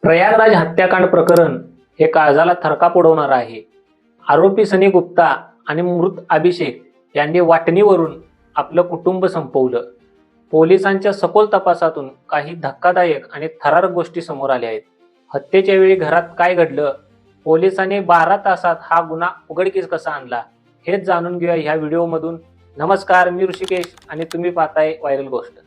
प्रयागराज हत्याकांड प्रकरण हे काळजाला थरकाप उडवणार आहे. आरोपी सनी गुप्ता आणि मृत अभिषेक यांनी वाटणीवरून आपलं कुटुंब संपवलं. पोलिसांच्या सखोल तपासातून काही धक्कादायक आणि थरारक गोष्टी समोर आल्या आहेत. हत्येच्या वेळी घरात काय घडलं, पोलिसांनी 12 तासात हा गुन्हा उघडकीस कसा आणला, हेच जाणून घेऊया ह्या व्हिडिओमधून. नमस्कार, मी ऋषिकेश आणि तुम्ही पाहताय व्हायरल गोष्ट.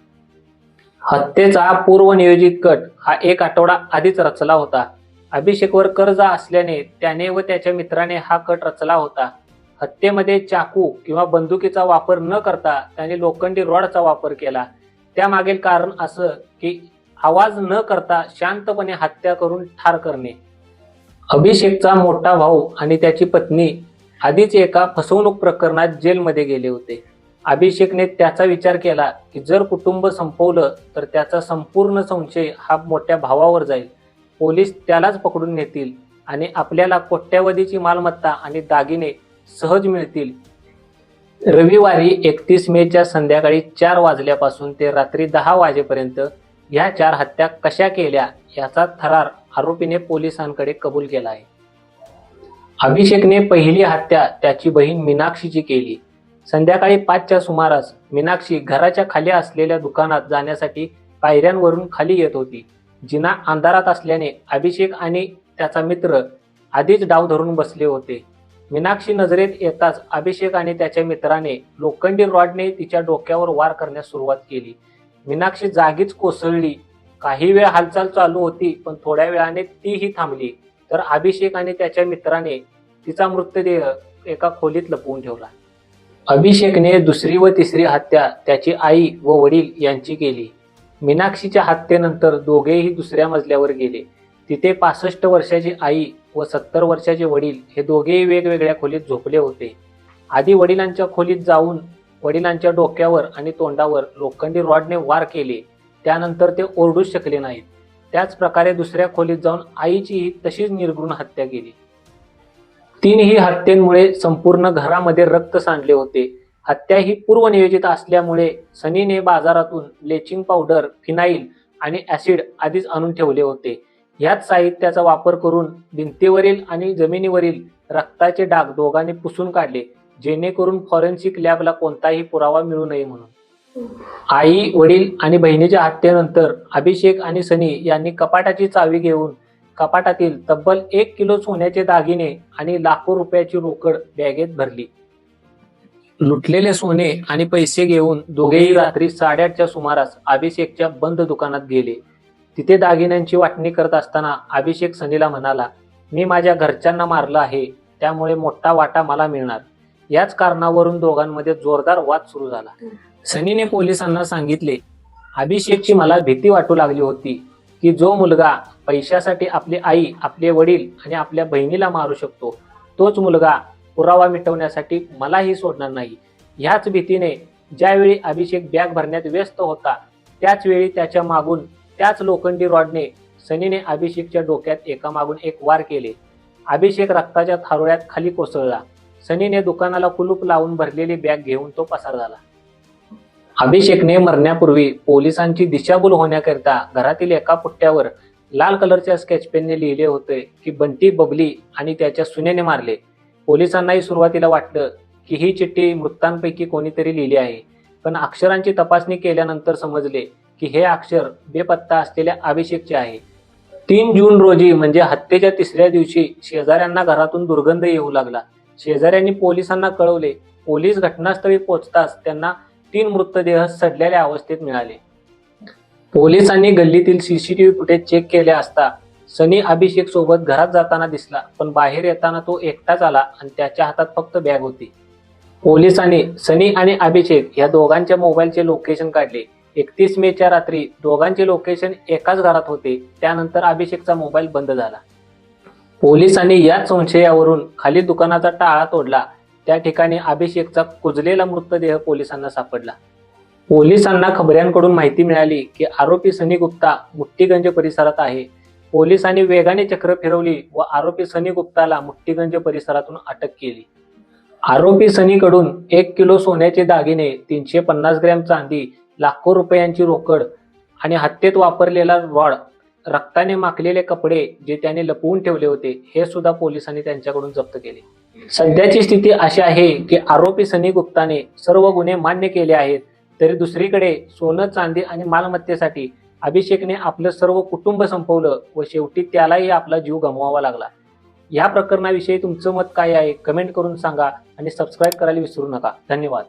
हत्येचा पूर्वनियोजित कट हा एक आठवडा आधीच रचला होता. अभिषेकवर कर्ज असल्याने त्याने व त्याच्या मित्राने हा कट रचला होता. हत्येमध्ये चाकू किंवा बंदुकीचा वापर न करता त्याने लोखंडी रॉडचा वापर केला. त्यामागील कारण असं की आवाज न करता शांतपणे हत्या करून ठार करणे. अभिषेकचा मोठा भाऊ आणि त्याची पत्नी आधीच एका फसवणूक प्रकरणात जेलमध्ये गेले होते. अभिषेकने त्याचा विचार केला की जर कुटुंब संपवलं तर त्याचा संपूर्ण संशय हा मोठ्या भावावर जाईल. पोलीस त्यालाच पकडून नेतील आणि आपल्याला कोट्यावधीची मालमत्ता आणि दागिने सहज मिळतील. रविवारी 31 मेच्या संध्याकाळी 4 वाजल्यापासून ते रात्री 10 वाजेपर्यंत ह्या 4 हत्या कशा केल्या याचा थरार आरोपीने पोलिसांकडे कबूल केला आहे. अभिषेकने पहिली हत्या त्याची बहीण मीनाक्षीची केली. संध्याकाळी 5च्या सुमारास मीनाक्षी घराच्या खाली असलेल्या दुकानात जाण्यासाठी पायऱ्यांवरून खाली येत होती. जिना अंधारात असल्याने अभिषेक आणि त्याचा मित्र आधीच डाव धरून बसले होते. मीनाक्षी नजरेत येताच अभिषेक आणि त्याच्या मित्राने लोखंडी रॉडने तिच्या डोक्यावर वार करण्यास सुरुवात केली. मीनाक्षी जागीच कोसळली. काही वेळ हालचाल चालू होती, पण थोड्या वेळाने तीही थांबली. तर अभिषेक आणि त्याच्या मित्राने तिचा मृतदेह एका खोलीत लपवून ठेवला. अभिषेकने दुसरी व तिसरी हत्या त्याची आई व वडील यांची केली. मीनाक्षीच्या हत्येनंतर दोघेही दुसऱ्या मजल्यावर गेले. तिथे 65 वर्षाची आई व 70 वर्षाचे वडील हे दोघेही वेगवेगळ्या खोलीत झोपले होते. आधी वडिलांच्या खोलीत जाऊन वडिलांच्या डोक्यावर आणि तोंडावर लोखंडी रॉडने वार केले. त्यानंतर ते ओरडूच शकले नाहीत. त्याच प्रकारे दुसऱ्या खोलीत जाऊन आईचीही तशीच निर्घृण हत्या केली. तीनही हत्येंमुळे संपूर्ण घरामध्ये रक्त सांडले होते. हत्या ही पूर्वनियोजित असल्यामुळे सनीने बाजारातून ब्लिचिंग पावडर, फिनाईल आणि ॲसिड आधीच आणून ठेवले होते. याच साहित्याचा वापर करून भिंतीवरील आणि जमिनीवरील रक्ताचे डाग दोघांनी पुसून काढले, जेणेकरून फॉरेन्सिक लॅबला कोणताही पुरावा मिळू नये म्हणून. आई, वडील आणि बहिणीच्या हत्येनंतर अभिषेक आणि सनी यांनी कपाटाची चावी घेऊन कपाटातील तब्बल 1 किलो सोन्याचे दागिने आणि लाखो रुपयाची रोकड बॅगेत भरली. लुटलेले सोने आणि पैसे घेऊन दोघेही रात्री 8:30च्या सुमारास अभिषेकच्या बंद दुकानात गेले. तिथे दागिन्यांची वाटणी करत असताना अभिषेक सनीला म्हणाला, मी माझ्या घरच्यांना मारलं आहे, त्यामुळे मोठा वाटा मला मिळणार. याच कारणावरून दोघांमध्ये जोरदार वाद सुरू झाला. सनीने पोलिसांना सांगितले, अभिषेकची मला भीती वाटू लागली होती की जो मुलगा पैशासाठी आपली आई, आपले वडील आणि आपल्या बहिणीला मारू शकतो, तोच मुलगा पुरावा मिटवण्यासाठी मलाही सोडणार नाही. ह्याच भीतीने ज्यावेळी अभिषेक बॅग भरण्यात व्यस्त होता, त्याच वेळी त्याच्या मागून त्याच लोखंडी रॉडने सनीने अभिषेकच्या डोक्यात एकामागून एक वार केले. अभिषेक रक्ताच्या थारोळ्यात खाली कोसळला. सनीने दुकानाला कुलूप लावून भरलेली बॅग घेऊन तो पसार झाला. अभिषेकने मरण्यापूर्वी पोलिसांची दिशाभूल होण्याकरिता घरातील एका पुट्ट्यावर लाल कलरच्या स्केचपेनने लिहिले होते की बंटी बबली आणि त्याच्या सुनेने मारले. पोलिसांनाही सुरुवातीला वाटलं की ही चिठ्ठी मृतांपैकी कोणीतरी लिहिली आहे, पण अक्षरांची तपासणी केल्यानंतर समजले की हे अक्षर बेपत्ता असलेल्या अभिषेकचे आहे. 3 जून रोजी म्हणजे हत्येच्या 3ऱ्या दिवशी शेजाऱ्यांना घरातून दुर्गंध येऊ लागला. शेजाऱ्यांनी पोलिसांना कळवले. पोलीस घटनास्थळी पोहोचताच त्यांना 3 मृतदेह सडलेल्या अवस्थेत मिळाले. पोलिसांनी गल्लीतील CCTV फुटेज चेक केले असता सनी अभिषेक सोबत घरात जाताना दिसला, पण बाहेर येताना तो एकटाच आला आणि त्याच्या हातात फक्त बॅग होती. पोलिसांनी सनी आणि अभिषेक या दोघांच्या मोबाईलचे लोकेशन काढले. 31 मेच्या रात्री दोघांचे लोकेशन एकाच घरात होते. त्यानंतर अभिषेकचा मोबाईल बंद झाला. पोलिसांनी याच संशयावरून खाली दुकानाचा टाळा तोडला. त्या ठिकाणी अभिषेकचा कुजलेला मृतदेह पोलिसांना सापडला. पोलिसांना खबऱ्यांकडून माहिती मिळाली की आरोपी सनी गुप्ता मुठ्ठीगंज परिसरात आहे. पोलिसांनी वेगाने चक्र फिरवली व आरोपी सनी गुप्ताला मुठ्ठीगंज परिसरातून अटक केली. आरोपी सनीकडून 1 किलो सोन्याचे दागिने, 350 ग्रॅम चांदी, लाखो रुपयांची रोकड आणि हत्येत वापरलेला रॉड रक्ताने माखलेले कपडे जे त्याने लपवून ठेवले होते हे सुद्धा पोलिसांनी त्यांच्याकडून जप्त केले. सध्याची स्थिती अशी आहे की आरोपी सनी गुप्ताने सर्व गुन्हे मान्य केले आहेत, तरी दुसरीकडे सोनं चांदी आणि मालमत्तेसाठी अभिषेकने आपलं सर्व कुटुंब संपवलं व शेवटी त्यालाही आपला जीव गमवावा लागला. या प्रकरणाविषयी तुमचं मत काय आहे कमेंट करून सांगा आणि सबस्क्राईब करायला विसरू नका. धन्यवाद.